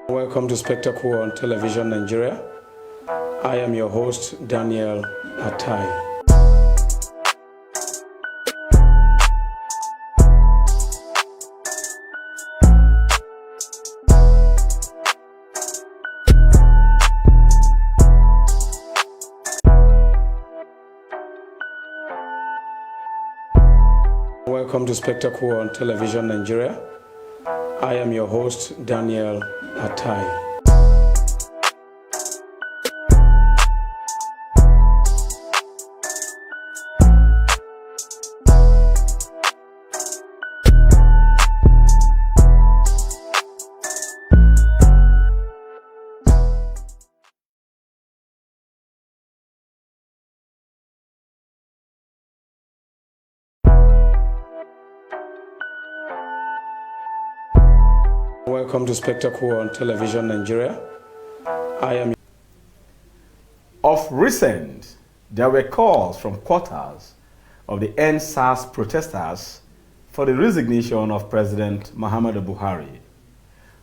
Welcome to Spectacle on Television Nigeria. I am your host, Daniel Atai. Welcome to Spectacle on Television Nigeria. I am your host, Daniel Atai. Welcome to Spectacle on Television Nigeria. I am. Of recent, there were calls from quarters of the NSAS protesters for the resignation of President Muhammadu Buhari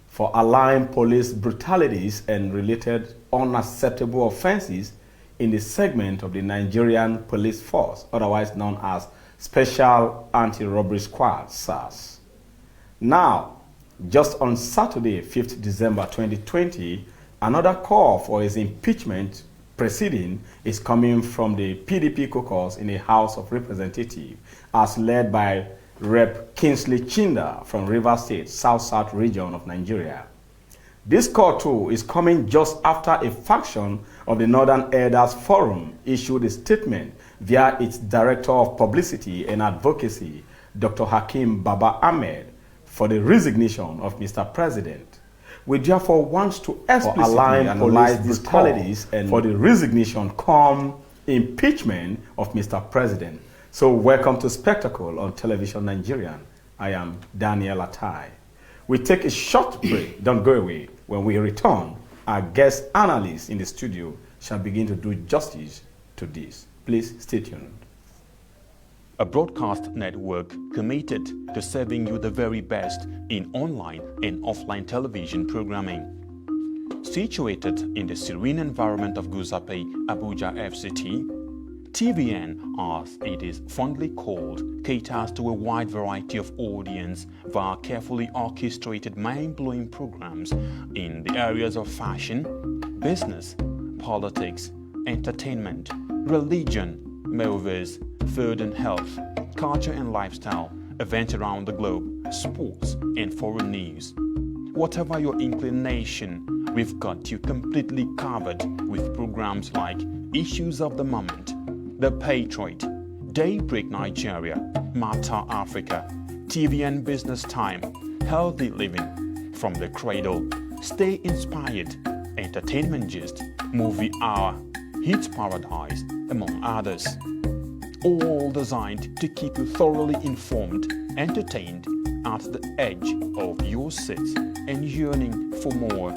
for allowing police brutalities and related unacceptable offenses in the segment of the Nigerian police force, otherwise known as Special Anti-Robbery Squad, SARS. Now, just on Saturday, 5th December 2020, another call for his impeachment proceeding is coming from the PDP caucus in the House of Representatives, as led by Rep. Kingsley Chinda from Rivers State, South region of Nigeria. This call, too, is coming just after a faction of the Northern Elders Forum issued a statement via its Director of Publicity and Advocacy, Dr. Hakeem Baba Ahmed, for the resignation of Mr. President. We therefore want to explicitly analyze these qualities and for the resignation come impeachment of Mr. President. So welcome to Spectacle on Television Nigerian. I am Daniel Atai. We take a short break, don't go away. When we return, our guest analysts in the studio shall begin to do justice to this. Please stay tuned. A broadcast network committed to serving you the very best in online and offline television programming. Situated in the serene environment of Guzape, Abuja FCT, TVN, as it is fondly called, caters to a wide variety of audience via carefully orchestrated mind-blowing programs in the areas of fashion, business, politics, entertainment, religion, movies, food and health, culture and lifestyle, events around the globe, sports and foreign news. Whatever your inclination, we've got you completely covered with programs like Issues of the Moment, The Patriot, Daybreak Nigeria, Matter Africa, TVN Business Time, Healthy Living, From the Cradle, Stay Inspired, Entertainment Gist, Movie Hour, Hit Paradise, among others. All designed to keep you thoroughly informed, entertained, at the edge of your seat and yearning for more.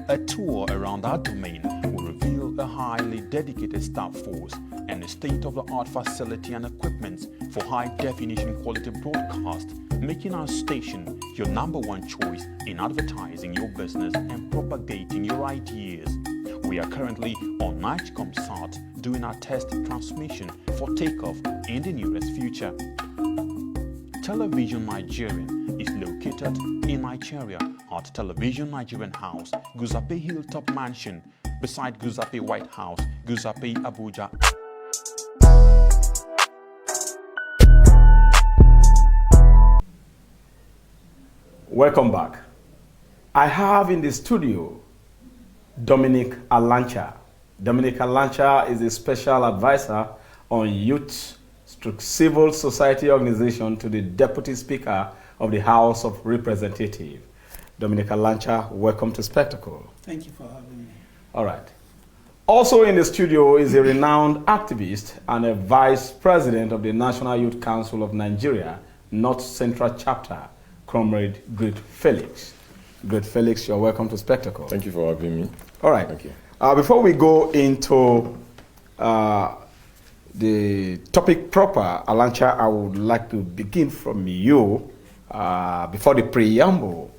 A tour around our domain will reveal a highly dedicated staff force and a state-of-the-art facility and equipment for high-definition quality broadcast, making our station your number one choice in advertising your business and propagating your ideas. We are currently on NightComSat doing our test transmission for takeoff in the nearest future. Television Nigerian is located in Nigeria at Television Nigerian House, Guzape Hilltop Mansion, beside Guzape White House, Guzape, Abuja. Welcome back. I have in the studio Dominic Alancha. Dominic Alancha is a special advisor on youth/civil society organization to the Deputy Speaker of the House of Representatives. Dominic Alancha, welcome to Spectacle. Thank you for having me. All right. Also in the studio is a renowned activist and a vice president of the National Youth Council of Nigeria, North Central Chapter, Comrade Great Felix. Great Felix, you're welcome to Spectacle. Thank you for having me. All right. Thank you. Before we go into the topic proper, Alancha, I would like to begin from you before the preamble.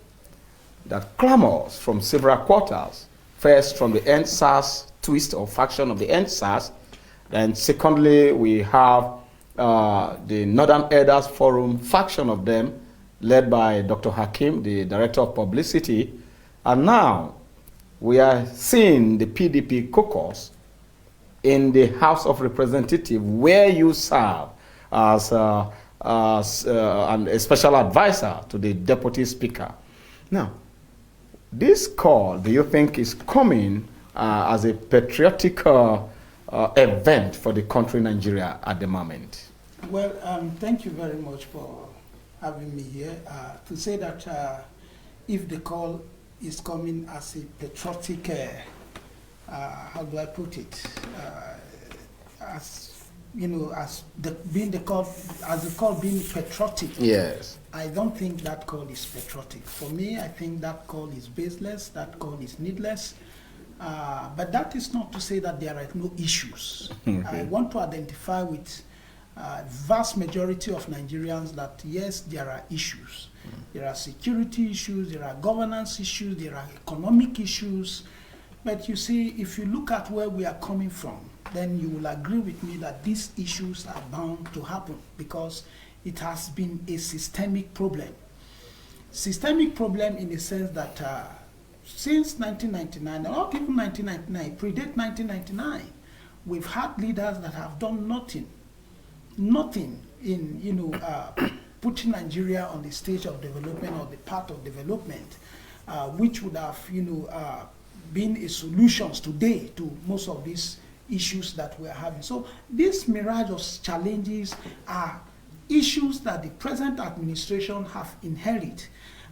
that clamors from several quarters. First, from the NSAS twist or faction of the NSAS. Then secondly, we have the Northern Elders Forum faction of them, led by Dr. Hakim, the Director of Publicity. And now we are seeing the PDP caucus in the House of Representatives, where you serve as a special advisor to the Deputy Speaker. Now, this call, do you think is coming as a patriotic event for the country Nigeria at the moment? Well, thank you very much for having me here. To say that if the call is coming as a patriotic, how do I put it? As you know, as the call being patriotic. Yes. I don't think that call is patriotic. For me, I think that call is baseless. That call is needless. But that is not to say that there are no issues. Okay. I want to identify with vast majority of Nigerians that yes, there are issues. There are security issues, there are governance issues, there are economic issues. But you see, if you look at where we are coming from, then you will agree with me that these issues are bound to happen because it has been a systemic problem. Systemic problem in the sense that since 1999, not even 1999, predate 1999, we've had leaders that have done nothing in putting Nigeria on the stage of development or the path of development, which would have been a solutions today to most of these issues that we're having. So this mirage of challenges are issues that the present administration have inherited.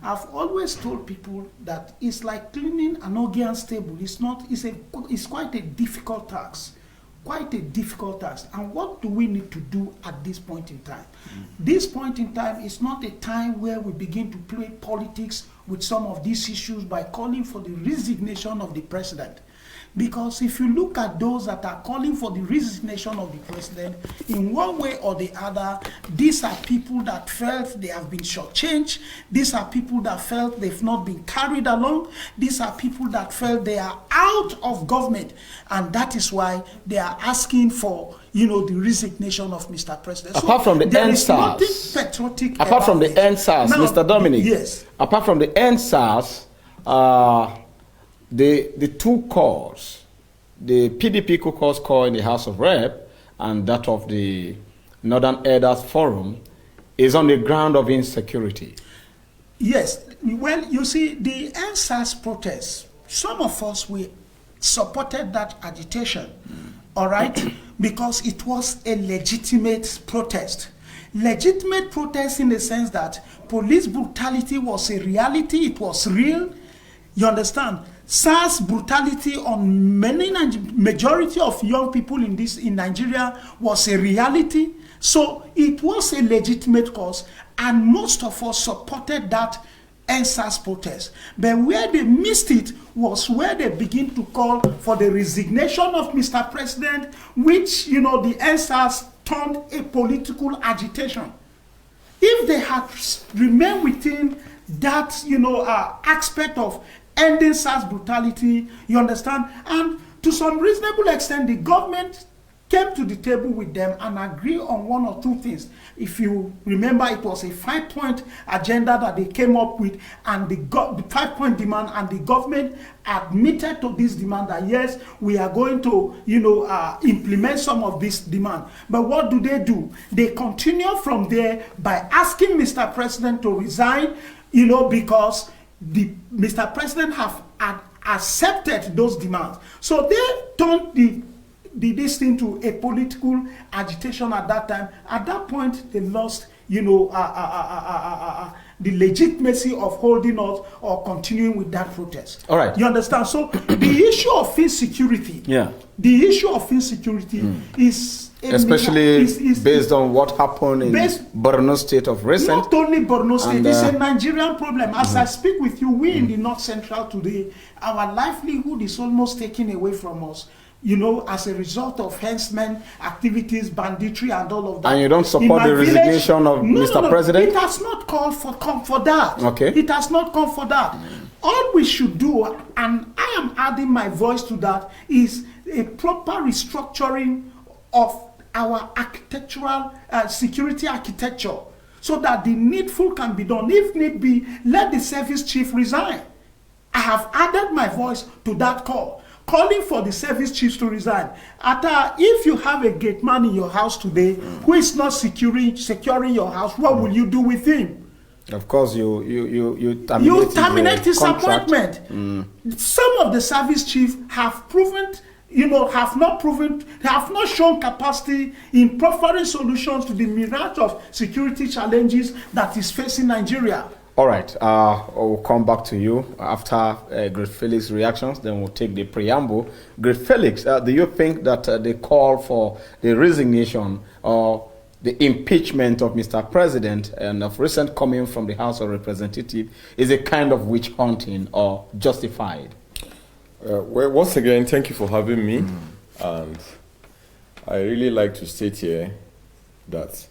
I've always told people that it's like cleaning an Augean stable. It's quite a difficult task. Quite a difficult task. And what do we need to do at this point in time? This point in time is not a time where we begin to play politics with some of these issues by calling for the resignation of the president. Because if you look at those that are calling for the resignation of the president, in one way or the other, these are people that felt they have been shortchanged. These are people that felt they've not been carried along. These are people that felt they are out of government. And that is why they are asking for, the resignation of Mr. President. Apart from the NSAS, apart from the NSAS, Mr. Dominic, yes. Apart from the NSAS, the two calls, the PDP caucus call in the House of Rep and that of the Northern Elders Forum, is on the ground of insecurity. Yes. Well, you see, the NSAS protests, some of us, we supported that agitation, all right, because it was a legitimate protest. Legitimate protest in the sense that police brutality was a reality, it was real, you understand? SARS brutality on majority of young people in Nigeria was a reality. So it was a legitimate cause, and most of us supported that NSAS protest. But where they missed it was where they begin to call for the resignation of Mr. President, which, the NSAS turned a political agitation. If they had remained within that, aspect of ending SARS brutality, you understand? And to some reasonable extent, the government came to the table with them and agreed on one or two things. If you remember, it was a 5-point agenda that they came up with, and the 5-point demand, and the government admitted to this demand that yes, we are going to, implement some of this demand. But what do? They continue from there by asking Mr. President to resign, because Mr. President have accepted those demands. So they turned this thing to a political agitation at that time. At that point, they lost, the legitimacy of holding us or continuing with that protest. All right. You understand? So the issue of insecurity, is especially based on what happened in Borno State of recent. Not only Borno State, it's a Nigerian problem. As I speak with you, we in the North Central today, our livelihood is almost taken away from us, as a result of henchman activities, banditry, and all of that. And you don't support the resignation of Mr. President? It has not called for that. Okay. It has not come for that. all we should do, and I am adding my voice to that, is a proper restructuring of our architectural security architecture, so that the needful can be done. If need be, let the service chief resign. I have added my voice to that call, calling for the service chiefs to resign. If you have a gate man in your house today who is not securing your house, what will you do with him? Of course, you terminate his appointment. Some of the service chiefs have proven, have not shown capacity in providing solutions to the myriad of security challenges that is facing Nigeria. All right, we'll come back to you after Great Felix's reactions, then we'll take the preamble. Great Felix, do you think that the call for the resignation or the impeachment of Mr. President and of recent coming from the House of Representatives is a kind of witch hunting or justified? Well, once again, thank you for having me. And I really like to state here that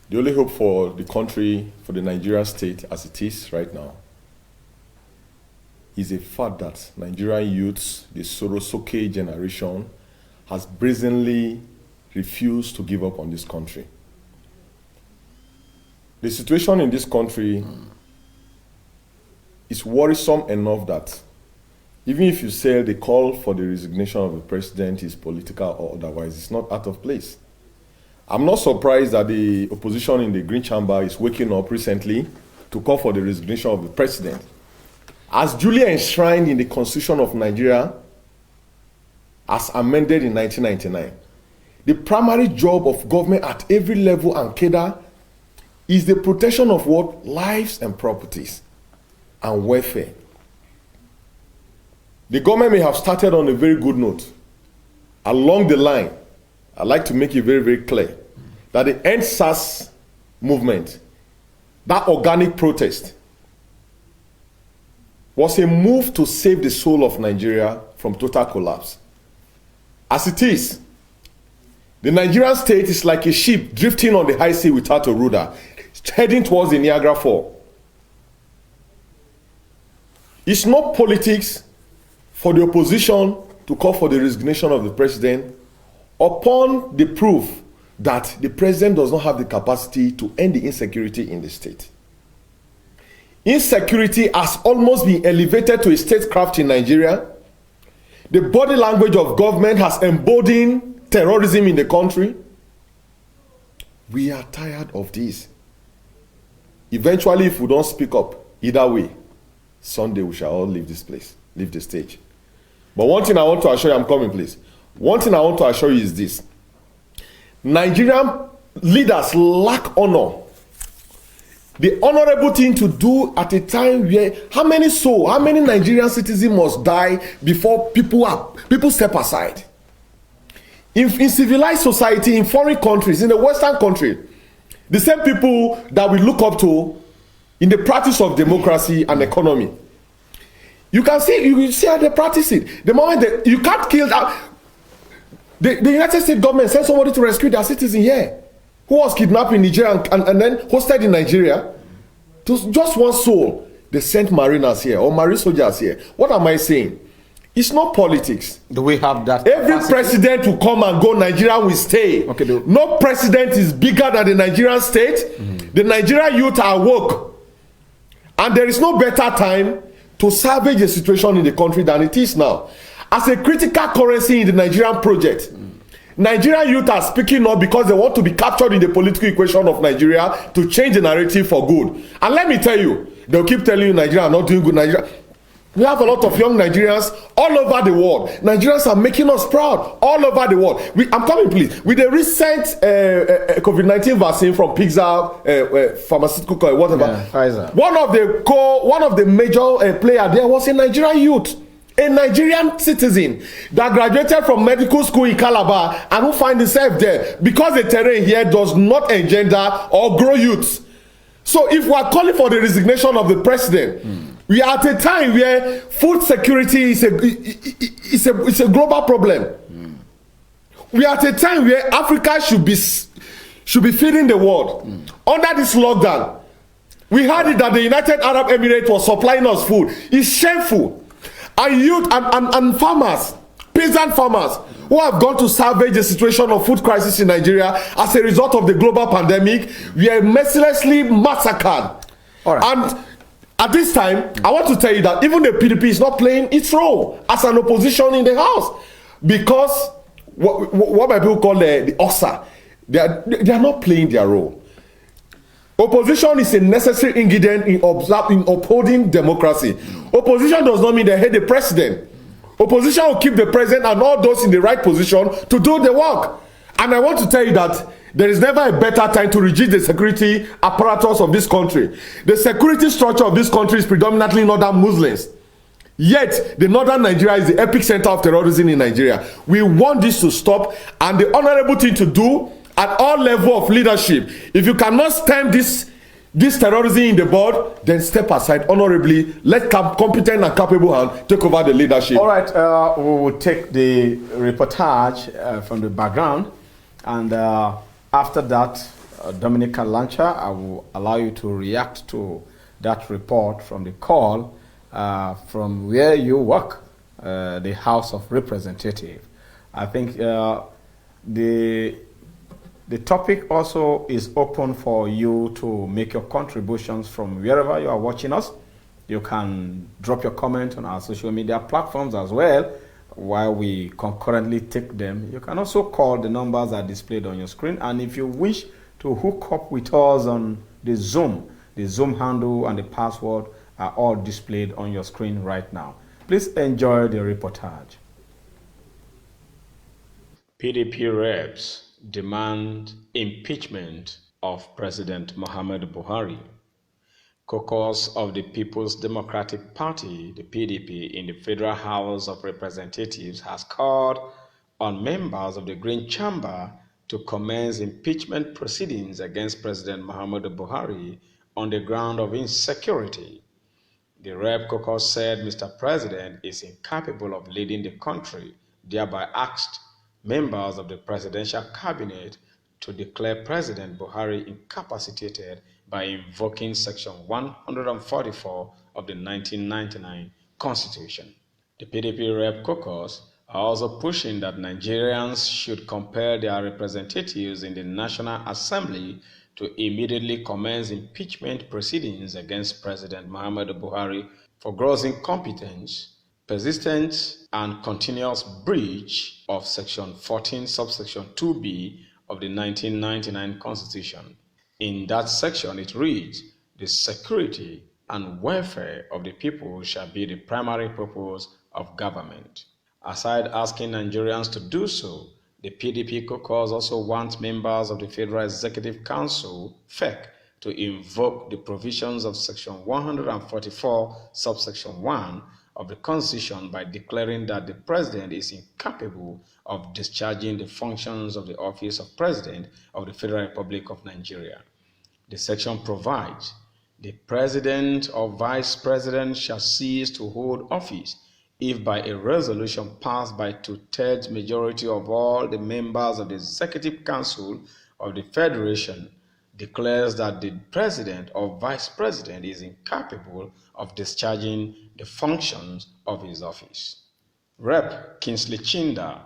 the only hope for the country, for the Nigerian state as it is right now, is a fact that Nigerian youths, the Sorosoke generation, has brazenly refused to give up on this country. The situation in this country is worrisome enough that even if you say the call for the resignation of the president is political or otherwise, it's not out of place. I'm not surprised that the opposition in the Green Chamber is waking up recently to call for the resignation of the president. As duly enshrined in the Constitution of Nigeria, as amended in 1999, the primary job of government at every level and cadre is the protection of what? Lives and properties and welfare. The government may have started on a very good note. Along the line, I'd like to make it very, very clear that the End SARS movement, that organic protest, was a move to save the soul of Nigeria from total collapse. As it is, the Nigerian state is like a ship drifting on the high sea without a rudder, heading towards the Niagara Fall. It's not politics for the opposition to call for the resignation of the president upon the proof that the president does not have the capacity to end the insecurity in the state. Insecurity has almost been elevated to a statecraft in Nigeria. The body language of government has emboldened terrorism in the country. We are tired of this. Eventually, if we don't speak up, either way, Sunday we shall all leave this place, leave the stage. But one thing I want to assure you, I'm coming, please. One thing I want to assure you is this. Nigerian leaders lack honor. The honorable thing to do at a time where how many Nigerian citizens must die before people step aside? In civilized society, in foreign countries, in the Western country, the same people that we look up to in the practice of democracy and economy, you can see how they practice it. The moment you can't kill that. The United States government sent somebody to rescue their citizen here who was kidnapped in Nigeria and then hosted in Nigeria. To just one soul, they sent mariners here or marine soldiers here. What am I saying? It's not politics. Do we have that? Every president will come and go, Nigeria will stay. Okay, no president is bigger than the Nigerian state. The Nigerian youth are woke. And there is no better time to salvage the situation in the country than it is now. As a critical currency in the Nigerian project, Nigerian youth are speaking up because they want to be captured in the political equation of Nigeria to change the narrative for good. And let me tell you, they'll keep telling you Nigeria are not doing good. Nigeria. We have a lot of young Nigerians all over the world. Nigerians are making us proud all over the world. I'm coming, please. With the recent COVID-19 vaccine from Pixar, pharmaceutical, whatever. Yeah, Pfizer. One of the major players there was a Nigerian youth. A Nigerian citizen that graduated from medical school in Calabar and who find himself there because the terrain here does not engender or grow youths. So if we are calling for the resignation of the president, we are at a time where food security is a global problem. We are at a time where Africa should be feeding the world. Under this lockdown, We heard it that the United Arab Emirates was supplying us food. It's shameful. And youth and farmers, peasant farmers, who have gone to salvage the situation of food crisis in Nigeria as a result of the global pandemic, we are mercilessly massacred. All right. And at this time, I want to tell you that even the PDP is not playing its role as an opposition in the House, because what my people call the OSA, they are not playing their role. Opposition is a necessary ingredient in upholding democracy. Opposition does not mean they hate the president. Opposition will keep the president and all those in the right position to do the work. And I want to tell you that there is never a better time to reject the security apparatus of this country. The security structure of this country is predominantly northern Muslims. Yet, the northern Nigeria is the epicenter of terrorism in Nigeria. We want this to stop, and the honorable thing to do at all level of leadership, if you cannot stem this terrorism in the board, then step aside honorably. Let competent and capable hand take over the leadership. All right, we will take the reportage from the background, and after that, Dominica Lancha, I will allow you to react to that report from the call from where you work, the House of Representatives. I think the topic also is open for you to make your contributions from wherever you are watching us. You can drop your comment on our social media platforms as well while we concurrently take them. You can also call, the numbers are displayed on your screen. And if you wish to hook up with us on the Zoom handle and the password are all displayed on your screen right now. Please enjoy the reportage. PDP reps demand impeachment of President Muhammadu Buhari. Caucus of the People's Democratic Party, the PDP, in the Federal House of Representatives has called on members of the Green Chamber to commence impeachment proceedings against President Muhammadu Buhari on the ground of insecurity. The Rep Caucus said Mr. President is incapable of leading the country, thereby asked members of the presidential cabinet to declare President Buhari incapacitated by invoking Section 144 of the 1999 Constitution. The PDP Rep Caucus are also pushing that Nigerians should compel their representatives in the National Assembly to immediately commence impeachment proceedings against President Muhammadu Buhari for gross incompetence, persistent and continuous breach of Section 14, subsection 2b of the 1999 Constitution. In that section, it reads, "The security and welfare of the people shall be the primary purpose of government." Aside asking Nigerians to do so, the PDP caucus also wants members of the Federal Executive Council, FEC, to invoke the provisions of Section 144, subsection 1 of the Constitution by declaring that the President is incapable of discharging the functions of the office of President of the Federal Republic of Nigeria. The section provides, "The President or Vice President shall cease to hold office if by a resolution passed by 2/3 majority of all the members of the Executive Council of the Federation declares that the President or Vice President is incapable of discharging the functions of his office." Rep. Kingsley Chinda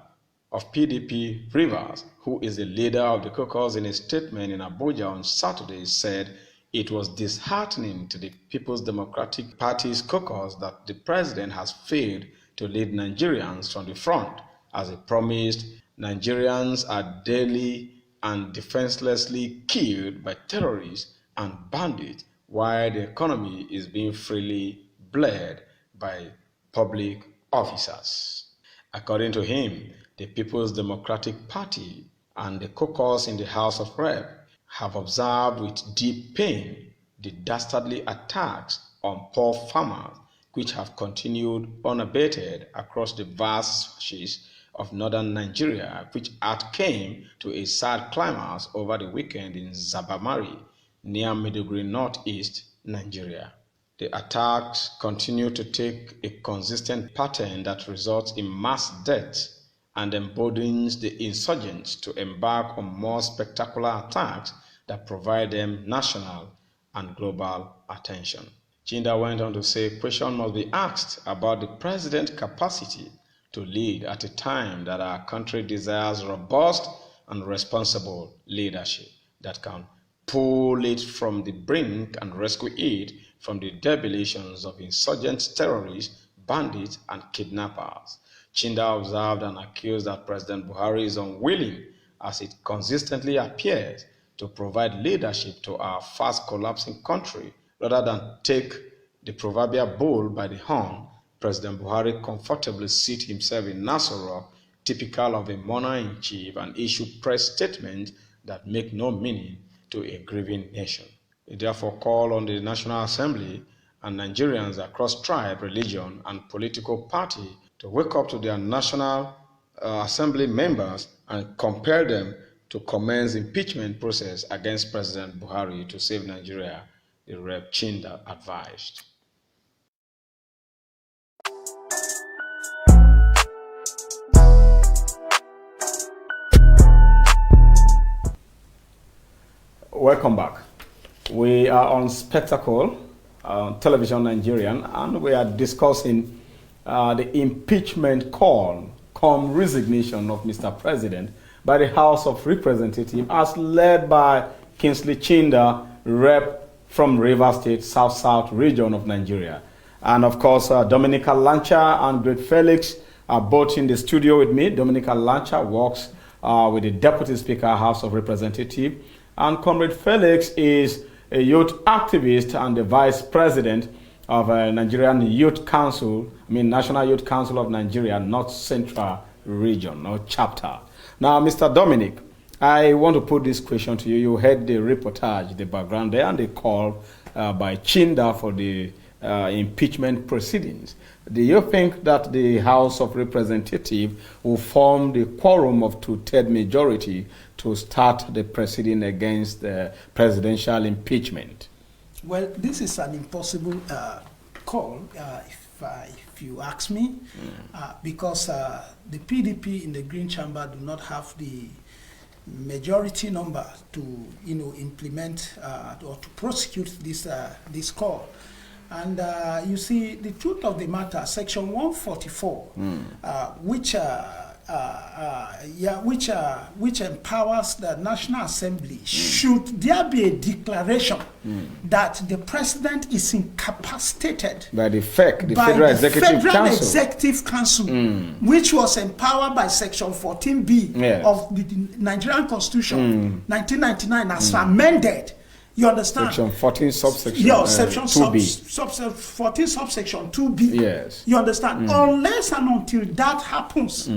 of PDP Rivers, who is the leader of the caucus, in a statement in Abuja on Saturday, said it was disheartening to the People's Democratic Party's caucus that the president has failed to lead Nigerians from the front. As he promised, Nigerians are daily and defenselessly killed by terrorists and bandits while the economy is being freely bled by public officers. According to him, the People's Democratic Party and the caucus in the House of Rep have observed with deep pain the dastardly attacks on poor farmers which have continued unabated across the vast stretches of northern Nigeria, which came to a sad climax over the weekend in Zabamari, near Maiduguri, northeast Nigeria. The attacks continue to take a consistent pattern that results in mass deaths and emboldens the insurgents to embark on more spectacular attacks that provide them national and global attention. Chinda went on to say questions must be asked about the president's capacity to lead at a time that our country desires robust and responsible leadership that can pull it from the brink and rescue it from the debilitations of insurgents, terrorists, bandits, and kidnappers. Chinda observed and accused that President Buhari is unwilling, as it consistently appears, to provide leadership to our fast-collapsing country. Rather than take the proverbial bull by the horn, President Buhari comfortably seated himself in Nasarawa, typical of a monarch-in-chief, and issued press statements that make no meaning to a grieving nation. He therefore called on the National Assembly and Nigerians across tribe, religion, and political party to wake up to their National Assembly members and compel them to commence impeachment process against President Buhari to save Nigeria, the Rep. Chinda advised. Welcome back. We are on Spectacle, Television Nigerian, and we are discussing the impeachment call, come resignation of Mr. President by the House of Representatives as led by Kingsley Chinda, Rep from Rivers State, South region of Nigeria. And of course, Dominica Lancha and Great Felix are both in the studio with me. Dominica Lancha works with the Deputy Speaker, House of Representatives, and Comrade Felix is a youth activist and the Vice President of Nigerian Youth Council, National Youth Council of Nigeria, North Central Region, or chapter. Now, Mr. Dominic, I want to put this question to you. You heard the reportage, the background there, and the call by Chinda for the impeachment proceedings. Do you think that the House of Representatives will form the quorum of 2/3 majority to start the proceeding against the presidential impeachment? Well, this is an impossible call, if you ask me, because the PDP in the Green Chamber do not have the majority number to, implement or to prosecute this call. And you see, the truth of the matter, Section 144, which empowers the National Assembly, should there be a declaration that the president is incapacitated by the Federal Executive Council, which was empowered by Section 14B of the Nigerian Constitution, 1999, as amended. You understand? Section 14 subsection 14 subsection 2B. Yes. You understand? Unless and until that happens,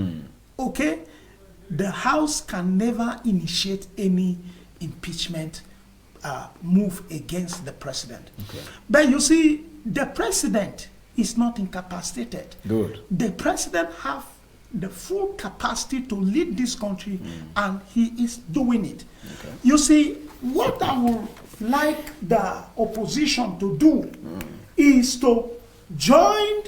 okay, the House can never initiate any impeachment move against the president. Okay. But you see, the president is not incapacitated. Good. The president has the full capacity to lead this country, and he is doing it. Okay. You see, what I would like the opposition to do is to join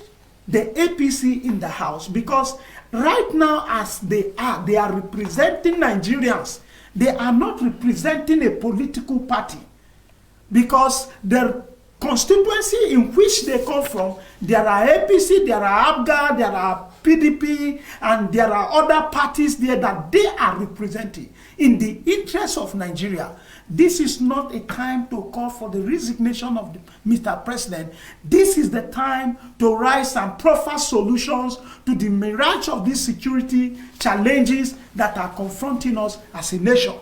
the APC in the House, because right now, as they are representing Nigerians. They are not representing a political party, because the constituency in which they come from, there are APC, there are ABGA, there are PDP, and there are other parties there that they are representing. In the interest of Nigeria, this is not a time to call for the resignation of Mr. President. This is the time to rise and proffer solutions to the mirage of these security challenges that are confronting us as a nation.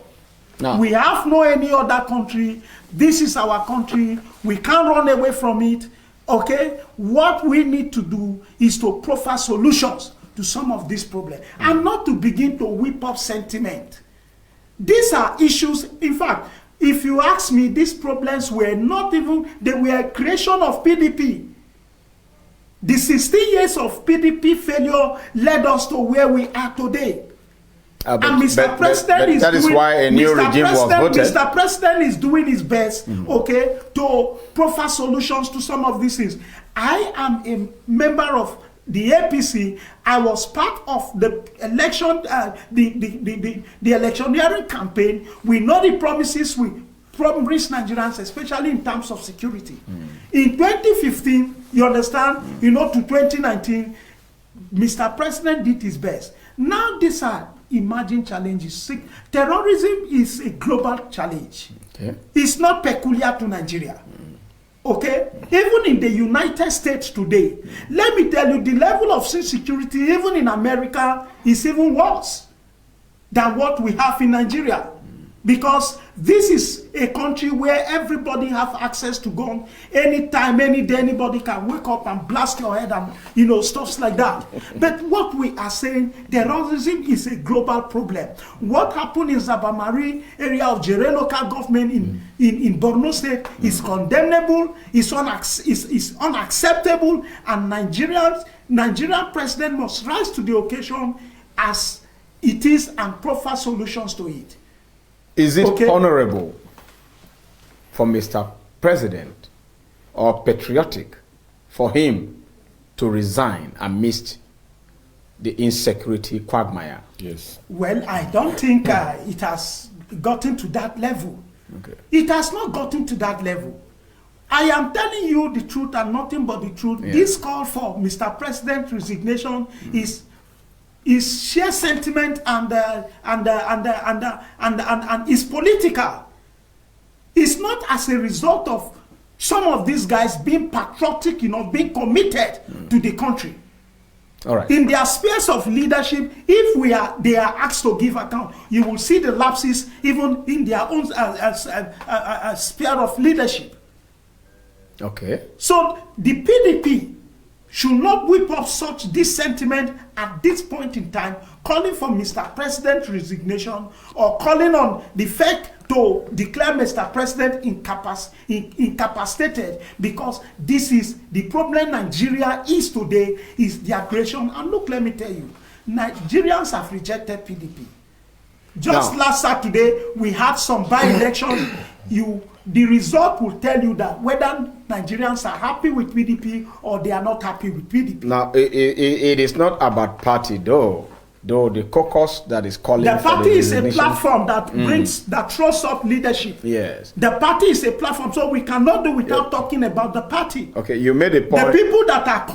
No. We have no any other country. This is our country. We can't run away from it. Okay? What we need to do is to proffer solutions to some of these problems, and not to begin to whip up sentiment. These are issues. In fact, if you ask me, these problems were not even, they were a creation of PDP. The 16 years of PDP failure led us to where we are today. And Mr. President is that is doing, why a new regime was voted. Mr. President is doing his best, okay, to proffer solutions to some of these things. I am a member of the APC. I was part of the election, the electioneering campaign. We know the promises we rich Nigerians, especially in terms of security. In 2015, you understand, to 2019, Mr. President did his best. Now these are emerging challenges. Terrorism is a global challenge. Okay. It's not peculiar to Nigeria. Okay? Even in the United States today, let me tell you, the level of security, even in America, is even worse than what we have in Nigeria. Because this is a country where everybody have access to gun anytime, any day. Anybody can wake up and blast your head and stuff like that. But what we are saying, terrorism is a global problem. What happened in Zabamari area of Jere local government in Borno State is condemnable, is unacceptable, and Nigerian president must rise to the occasion as it is and proffer solutions to it. Is it honorable for Mr. President or patriotic for him to resign amidst the insecurity quagmire? Yes. Well, I don't think it has gotten to that level. Okay. It has not gotten to that level. I am telling you the truth and nothing but the truth. Yeah. This call for Mr. President's resignation is sheer sentiment and is political. It's not as a result of some of these guys being patriotic, being committed to the country. All right. In their spheres of leadership, if they are asked to give account, you will see the lapses even in their own sphere of leadership. Okay. So the PDP should not whip up this sentiment at this point in time, calling for Mr. President's resignation or calling on the FEC to declare Mr. President incapacitated, because this is the problem Nigeria is today, is the aggression. And look, let me tell you, Nigerians have rejected PDP. Just last Saturday, we had some by-election. The result will tell you that whether Nigerians are happy with PDP or they are not happy with PDP. Now, it is not about party, though the caucus that is calling the for party is a platform that that throws up leadership. Yes. The party is a platform, so we cannot do without talking about the party. Okay, you made a point. The people that are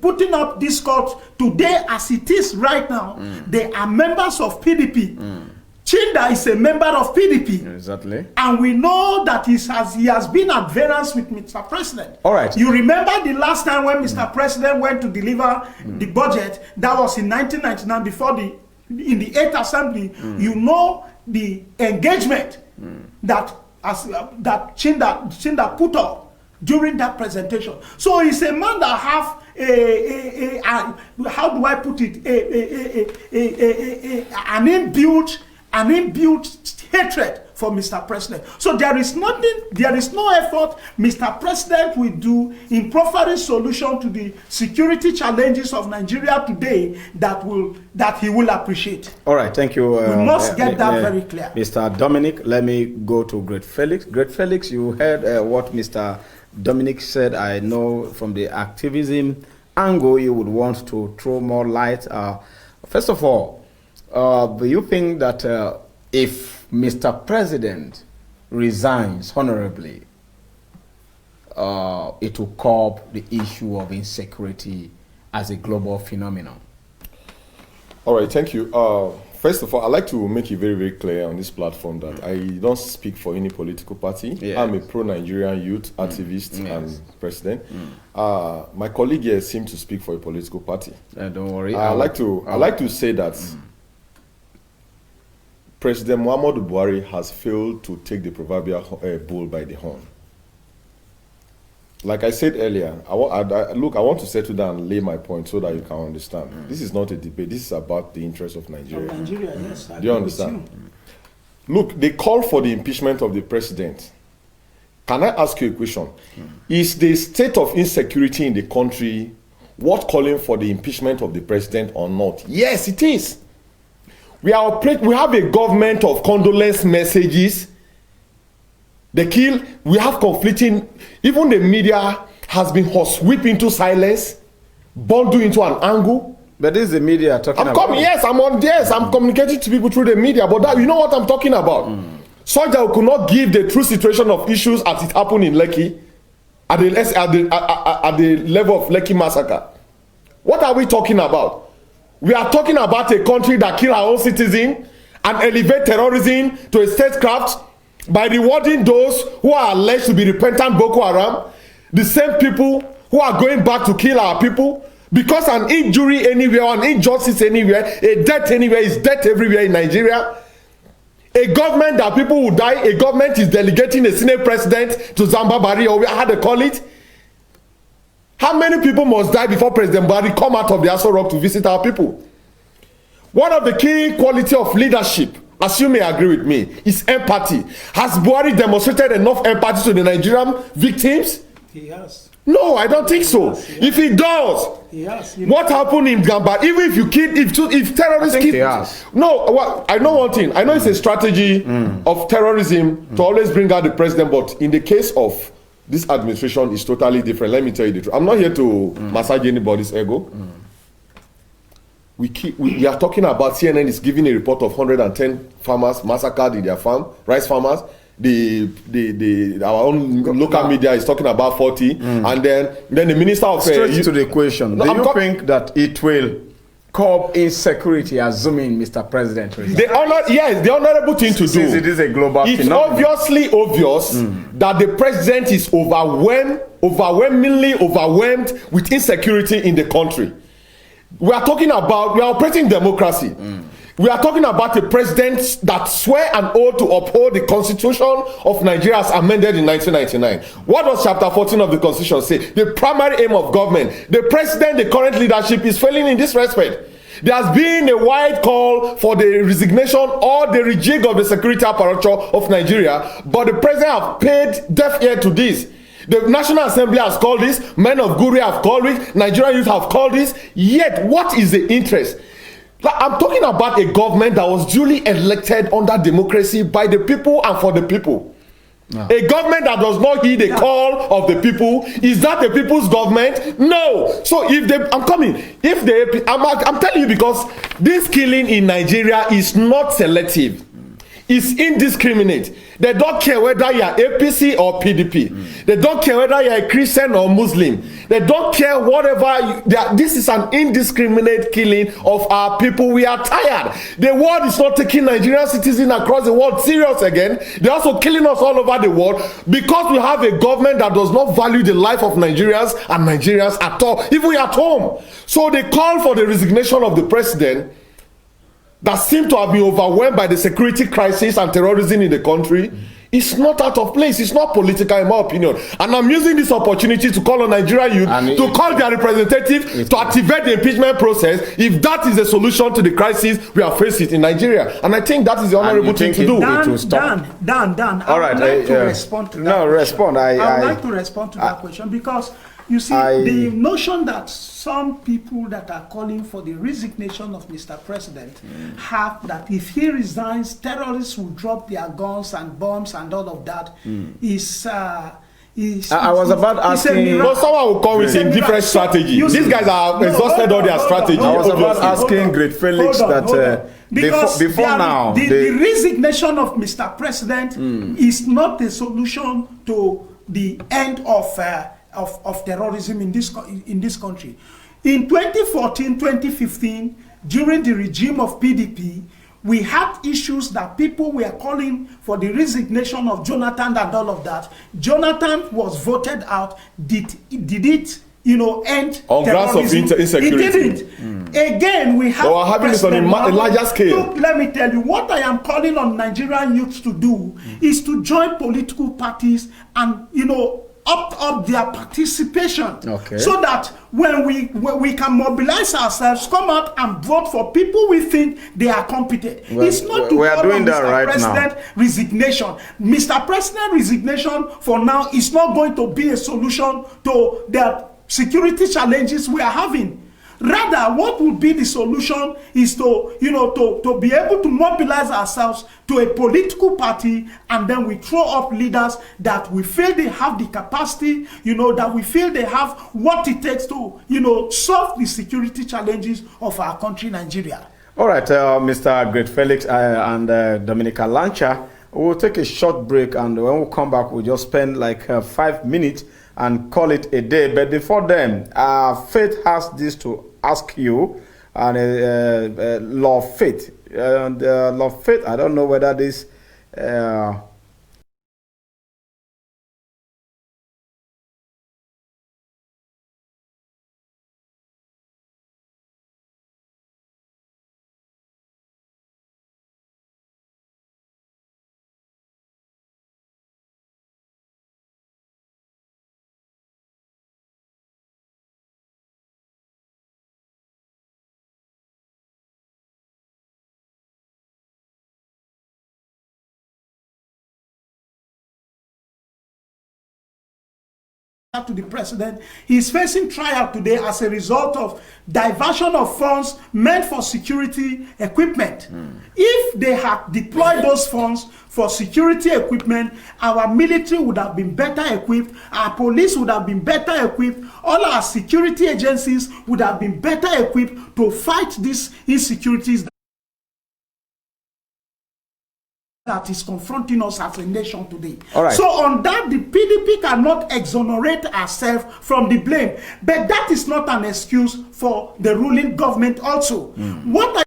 putting up this court today, as it is right now, they are members of PDP. Chinda is a member of PDP. Exactly. And we know that he has been at variance with Mr. President. All right. You remember the last time when Mr. President went to deliver the budget, that was in 1999 before in the 8th Assembly. You know the engagement that Chinda put up during that presentation. So he's a man that have how do I put it, an inbuilt hatred for Mr. President. So there is no effort Mr. President will do in providing solution to the security challenges of Nigeria today that he will appreciate. All right, thank you. We must get that very clear. Mr. Dominic, let me go to Great Felix. Great Felix, you heard what Mr. Dominic said. I know from the activism angle you would want to throw more light. First of all, do you think that if Mr. President resigns honorably, it will curb the issue of insecurity as a global phenomenon? All right, thank you. First of all, I'd like to make it very, very clear on this platform that I don't speak for any political party. Yes. I'm a pro-Nigerian youth activist and president. My colleague here seems to speak for a political party. Don't worry. I'd like to say that President Muhammadu Buhari has failed to take the proverbial bull by the horn. Like I said earlier, I want to settle down and lay my point so that you can understand. This is not a debate. This is about the interests of Nigeria. Yes. Do you understand? Look, they call for the impeachment of the president. Can I ask you a question? Is the state of insecurity in the country worth calling for the impeachment of the president or not? Yes, it is. We have a government of condolence messages. We have conflicting, even the media has been horsewhipped into silence, bundled into an angle. But this is the media talking about. I'm communicating to people through the media, but you know what I'm talking about. such that we could not give the true situation of issues as it happened in Lekki, at the level of Lekki massacre. What are we talking about? We are talking about a country that killed our own citizens and elevate terrorism to a statecraft by rewarding those who are alleged to be repentant Boko Haram, the same people who are going back to kill our people, because an injury anywhere, an injustice anywhere, a death anywhere is death everywhere in Nigeria. A government that people will die, a government is delegating a Senate president to Zambabari, or how they call it. How many people must die before President Buhari come out of the Aso Rock to visit our people? One of the key quality of leadership, as you may agree with me, is empathy. Has Buhari demonstrated enough empathy to the Nigerian victims? He has. No, I don't think so. If he does, what happened in Gamba? Even if you kill, if terrorists kill, no. Well, I know one thing. I know it's a strategy of terrorism to always bring out the president, but in the case of this administration, it's totally different. Let me tell you the truth. I'm not here to massage anybody's ego. We are talking about CNN is giving a report of 110 farmers massacred in their farm, rice farmers. Our own local media is talking about 40, and then the minister of straight to the question. Do you think that it will curb insecurity, assuming Mr. President? The honorable thing to do. Since it is a global it's phenomenon. Obviously obvious that the president is overwhelmingly overwhelmed with insecurity in the country. We are operating democracy. We are talking about a president that swear an oath to uphold the Constitution of Nigeria as amended in 1999. What does Chapter 14 of the Constitution say? The primary aim of government. The president, the current leadership, is failing in this respect. There has been a wide call for the resignation or the rejig of the security apparatus of Nigeria, but the president has paid deaf ear to this. The National Assembly has called this, men of Guri have called it, Nigerian youth have called this. Yet, what is the interest? I'm talking about a government that was duly elected under democracy by the people and for the people. No. A government that does not heed the call of the people, is that the people's government? No. So I'm telling you, because this killing in Nigeria is not selective. It's indiscriminate. They don't care whether you are APC or PDP. They don't care whether you are a Christian or Muslim. They don't care whatever. This is an indiscriminate killing of our people. We are tired. The world is not taking Nigerian citizens across the world serious again. They're also killing us all over the world because we have a government that does not value the life of Nigerians and Nigerians at all, even at home. So they call for the resignation of the president that seem to have been overwhelmed by the security crisis and terrorism in the country. It's not out of place. It's not political, in my opinion. And I'm using this opportunity to call on Nigerian youth to call their representative to activate the impeachment process if that is the solution to the crisis we are facing in Nigeria. And I think that is the honorable thing to do. Dan, all right, I would like to respond to that question. Respond. I would like to respond to that question because you see, the notion that some people that are calling for the resignation of Mr. President have that if he resigns, terrorists will drop their guns and bombs and all of that is I was about asking. No, someone will come with a different strategy. These guys are exhausted all their strategy. I was about asking Great Felix that before now, the resignation of Mr. President is not a solution to the end of terrorism in this country. In 2014, 2015, during the regime of PDP, we had issues that people were calling for the resignation of Jonathan and all of that. Jonathan was voted out. Did it, end on grounds of insecurity? It didn't. Again, we have. We're having this on a larger scale. Look, let me tell you, what I am calling on Nigerian youths to do is to join political parties and up their participation, so that when we can mobilize ourselves, come out and vote for people we think they are competent. It's not to call on Mr. President resignation. Mr. President resignation for now is not going to be a solution to the security challenges we are having. Rather, what would be the solution is to be able to mobilize ourselves to a political party, and then we throw up leaders that we feel they have the capacity, that we feel they have what it takes to, solve the security challenges of our country, Nigeria. All right, Mr. Great Felix and Dominica Lancha, We'll take a short break, and when we come back, we'll just spend like 5 minutes and call it a day. But before then, Faith has this to ask you, and Love Faith. And Love Faith, I don't know whether this... to the president. He's facing trial today as a result of diversion of funds meant for security equipment. If they had deployed those funds for security equipment, our military would have been better equipped, our police would have been better equipped, all our security agencies would have been better equipped to fight these insecurities that is confronting us as a nation today. All right. So on that, the PDP cannot exonerate herself from the blame. But that is not an excuse for the ruling government also. What I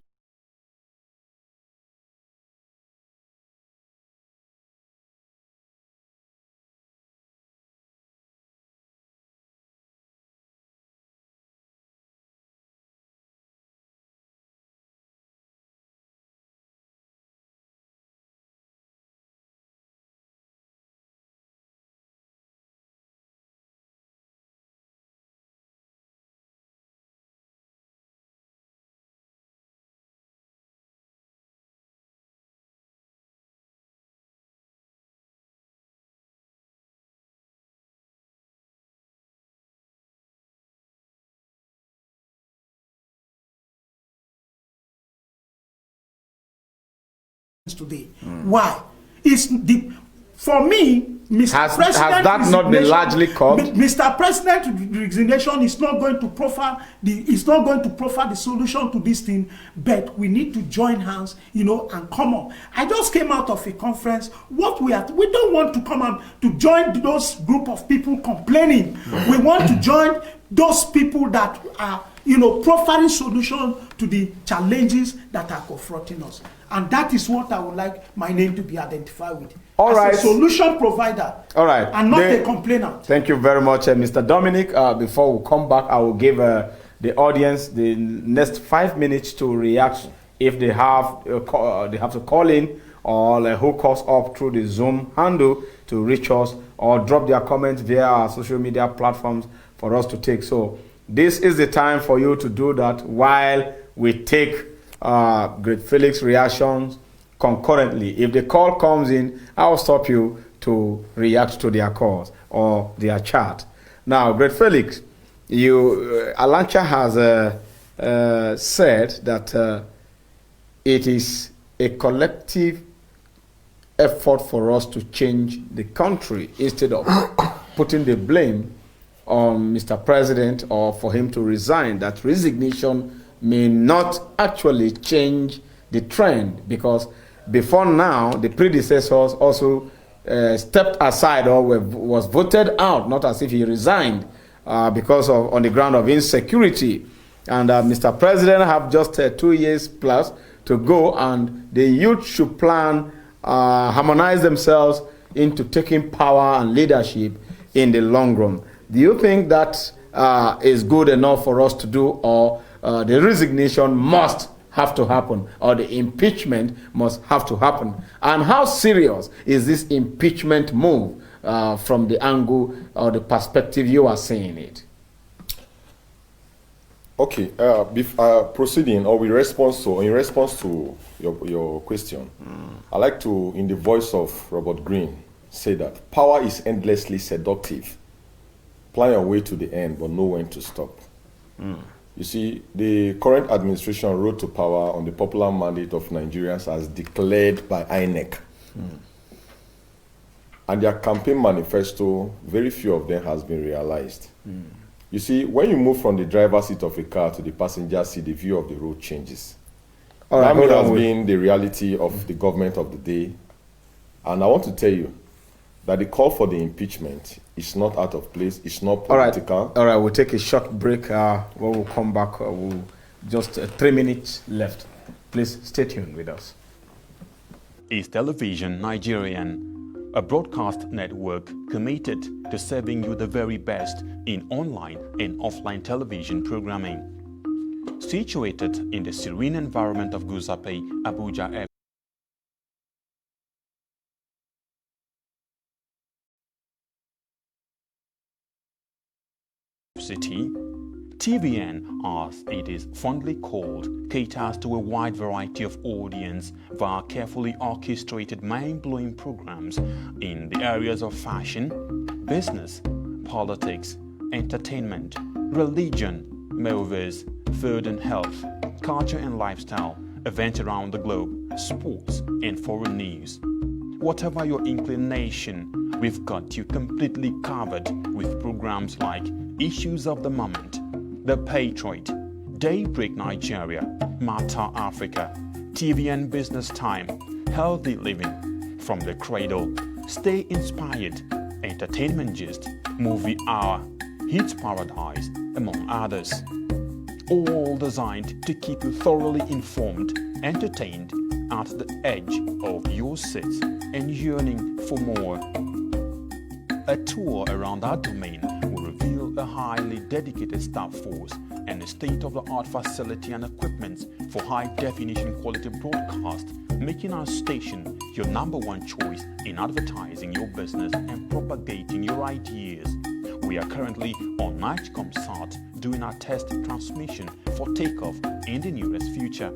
today. Why? It's the for me, Mr. President, has that not been largely called? Mr. President resignation is not going to proffer the solution to this thing, but we need to join hands, you know, and come on. I just came out of a conference. We don't want to come out to join those group of people complaining. We want to join those people that are, you know, proffering solution to the challenges that are confronting us. And that is what I would like my name to be identified with. All as right. a solution provider. All right. And not a complainer. Thank you very much, Mr. Dominic. Before we come back, I will give the audience the next 5 minutes to react if they have to call in or hook us up through the Zoom handle to reach us or drop their comments via our social media platforms for us to take. So this is the time for you to do that while we take Great Felix reactions concurrently. If the call comes in, I'll stop you to react to their calls or their chat. Now, Great Felix, Alancha has said that it is a collective effort for us to change the country instead of putting the blame on Mr. President or for him to resign. That resignation may not actually change the trend, because before now, the predecessors also stepped aside or was voted out, not as if he resigned because of on the ground of insecurity. And Mr. President have just 2 years plus to go, and the youth should plan, harmonize themselves into taking power and leadership in the long run. Do you think that is good enough for us to do, or the resignation must have to happen, or the impeachment must have to happen? And how serious is this impeachment move from the angle or the perspective you are seeing it? Okay, proceeding or in response to your question, I like to, in the voice of Robert Greene, say that power is endlessly seductive. Plan your way to the end, but know when to stop. You see, the current administration rode to power on the popular mandate of Nigerians as declared by INEC. And their campaign manifesto, very few of them has been realized. You see, when you move from the driver's seat of a car to the passenger seat, the view of the road changes. That has been the reality of the government of the day. And I want to tell you that the call for the impeachment is not out of place. It's not political. All right, we'll take a short break. When we'll come back, we'll just 3 minutes left. Please stay tuned with us. Is Television Nigerian, a broadcast network committed to serving you the very best in online and offline television programming. Situated in the serene environment of Guzape, Abuja City, TVN, as it is fondly called, caters to a wide variety of audience via carefully orchestrated mind-blowing programs in the areas of fashion, business, politics, entertainment, religion, movies, food and health, culture and lifestyle, events around the globe, sports and foreign news. Whatever your inclination, we've got you completely covered with programs like Issues of the Moment, The Patriot, Daybreak Nigeria, Matter Africa, TVN Business Time, Healthy Living, From the Cradle, Stay Inspired, Entertainment Gist, Movie Hour, Hits Paradise, among others. All designed to keep you thoroughly informed, entertained, at the edge of your seats and yearning for more. A tour around our domain will reveal a highly dedicated staff force and a state-of-the-art facility and equipment for high-definition quality broadcast, making our station your #1 choice in advertising your business and propagating your ideas. We are currently on NightComSat doing our test transmission for takeoff in the nearest future.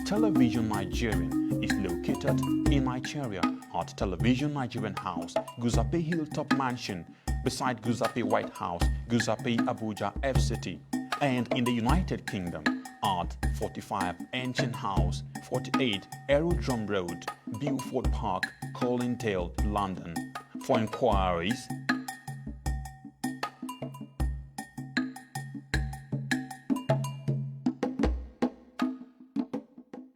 Television Nigerian is located in Nigeria at Television Nigerian House, Guzape Hilltop Mansion, beside Guzape White House, Guzape Abuja FCT, and in the United Kingdom at 45 Ancient House, 48 Aerodrome Road, Beaufort Park, Colindale, London. For inquiries,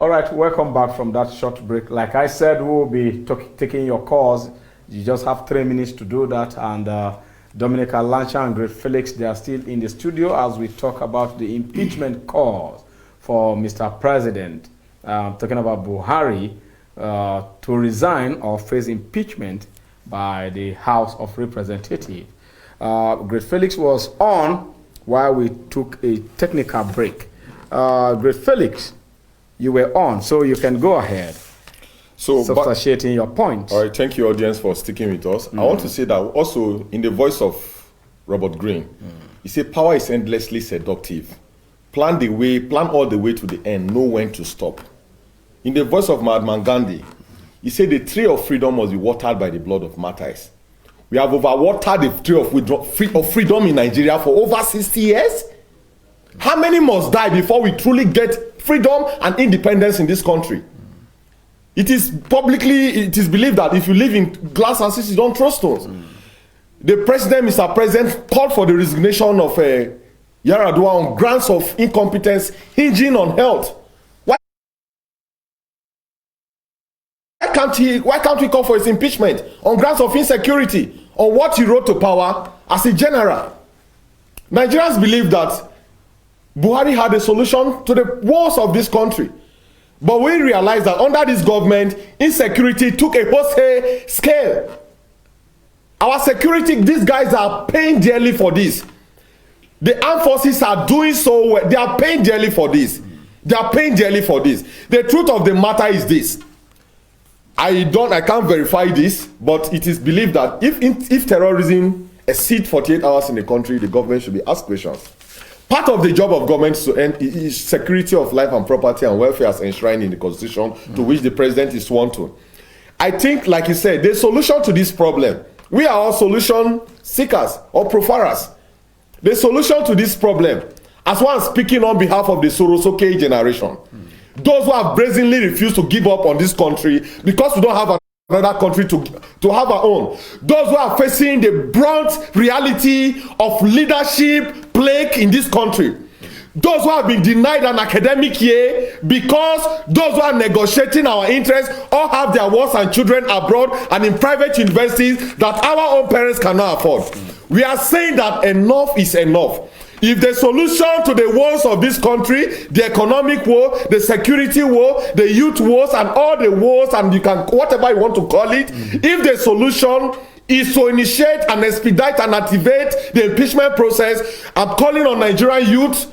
All right, welcome back from that short break. Like I said, we'll be taking your calls. You just have 3 minutes to do that. And Dominica Lancha and Great Felix, they are still in the studio as we talk about the impeachment cause for Mr. President, talking about Buhari to resign or face impeachment by the House of Representatives. Great Felix was on while we took a technical break. Great Felix, you were on, so you can go ahead. So, substantiating your point. All right, thank you, audience, for sticking with us. I want to say that also in the voice of Robert Greene, he said, "Power is endlessly seductive. Plan all the way to the end. Know when to stop." In the voice of Mahatma Gandhi, he said, "The tree of freedom must be watered by the blood of martyrs." We have overwatered the tree of freedom in Nigeria for over 60 years. How many must die before we truly get freedom and independence in this country? It is believed that if you live in glass houses, you don't trust us. The president, Mr. President, called for the resignation of Yar'Adua on grounds of incompetence hinging on health. Why can't we call for his impeachment on grounds of insecurity, on what he wrote to power as a general? Nigerians believe that Buhari had a solution to the woes of this country. But we realize that under this government, insecurity took a wholesale scale. Our security, these guys are paying dearly for this. The armed forces are doing so well. They are paying dearly for this. They are paying dearly for this. The truth of the matter is this. I can't verify this, but it is believed that if terrorism exceeds 48 hours in the country, the government should be asked questions. Part of the job of government is security of life and property and welfare as enshrined in the Constitution, to which the president is sworn to. I think, like you said, the solution to this problem, we are all solution seekers or profarers. The solution to this problem, as one speaking on behalf of the Sorosoke generation, those who have brazenly refused to give up on this country because we don't have another country to have our own. Those who are facing the brunt reality of leadership plague in this country. those who have been denied an academic year because those who are negotiating our interests all have their wives and children abroad and in private universities that our own parents cannot afford. We are saying that enough is enough. If the solution to the woes of this country, the economic woe, the security woe, the youth woes, and all the woes, and you can whatever you want to call it, if the solution is to initiate and expedite and activate the impeachment process, I'm calling on Nigerian youth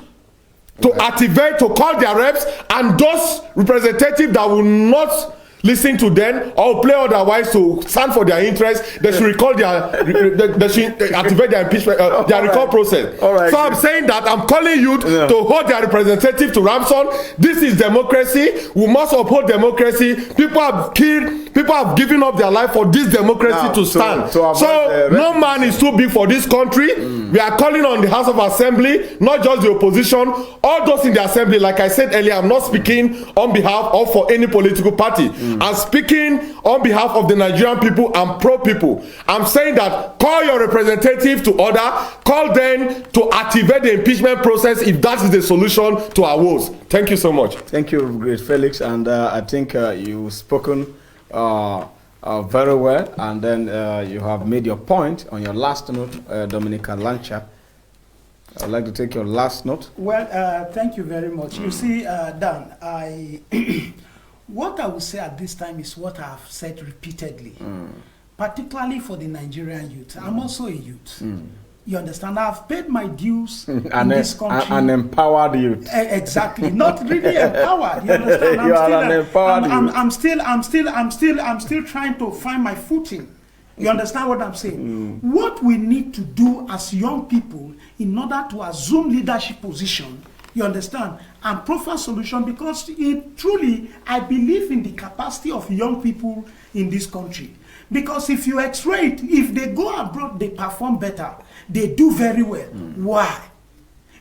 to activate, to call their reps, and those representatives that will not listen to them or play otherwise to stand for their interests, they should recall they should activate their impeachment, their recall process. Right. So I'm saying that I'm calling you to hold their representative to ransom. This is democracy. We must uphold democracy. People have killed, people have given up their life for this democracy to stand. So no man is too big for this country. We are calling on the House of Assembly, not just the opposition, all those in the assembly. Like I said earlier, I'm not speaking on behalf or for any political party. I'm speaking on behalf of the Nigerian people and pro people. I'm saying that call your representative to order, call them to activate the impeachment process if that is the solution to our woes. Thank you so much. Thank you, great Felix, and I think you've spoken very well, and then you have made your point on your last note, Dominica Lancha. I'd like to take your last note. Well, thank you very much. You see, Dan, what I will say at this time is what I have said repeatedly, particularly for the Nigerian youth. I'm also a youth. You understand? I've paid my dues in this country. An empowered youth. Exactly. Not really empowered. You understand? You are an empowered youth. I'm still trying to find my footing. You understand what I'm saying? What we need to do as young people in order to assume leadership position, you understand, and proffer solution, because truly I believe in the capacity of young people in this country. Because if you x-ray it, if they go abroad, they perform better. They do very well. Why?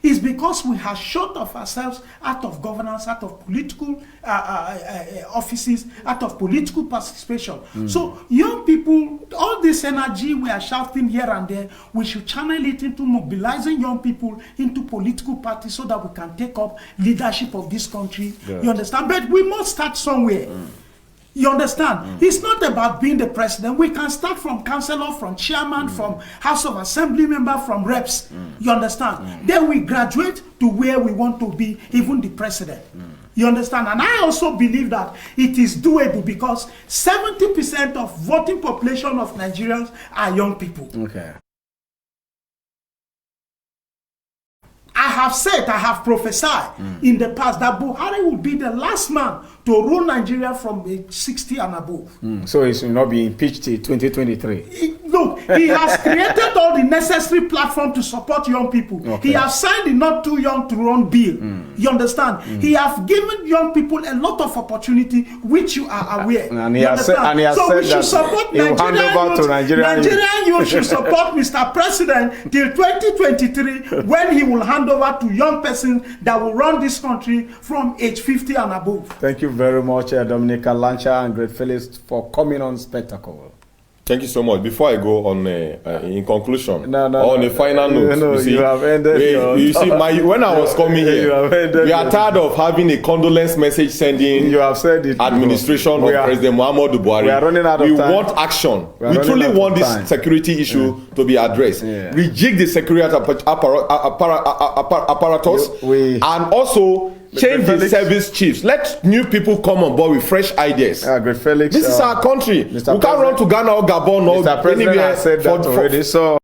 It's because we have shut off ourselves out of governance, out of political offices, out of political participation. So young people, all this energy we are shouting here and there, we should channel it into mobilizing young people into political parties so that we can take up leadership of this country. Yes. You understand? But we must start somewhere. You understand? It's not about being the president. We can start from councillor, from chairman, from House of Assembly member, from reps. You understand? Then we graduate to where we want to be, even the president. You understand? And I also believe that it is doable because 70% of voting population of Nigerians are young people. Okay. I have said, I have prophesied in the past that Buhari will be the last man to rule Nigeria from age 60 and above. So he should not be impeached till 2023. Look, he has created all the necessary platform to support young people. Okay. He has signed the Not Too Young to Run bill. You understand? He has given young people a lot of opportunity, which you are aware. And he has said, so we should support Nigerian youth should support Mr. President till 2023 when he will hand over to young persons that will run this country from age 50 and above. Thank you very much, Dominica Lancha and Great Felix, for coming on Spectacle. Thank you so much. Before I go on, in conclusion, on a final note, you have ended. You see, when I was coming here, we are tired of having a condolence message sending. You have said it. Administration of President Muhammadu Buhari. We are running out of time. We want action. We truly want this security issue to be addressed. Rejig the security apparatus, and also change the service chiefs. Let new people come on board with fresh ideas. Great Felix. This is our country. We can't run to Ghana or Gabon or Mr. President anywhere. has said that already. So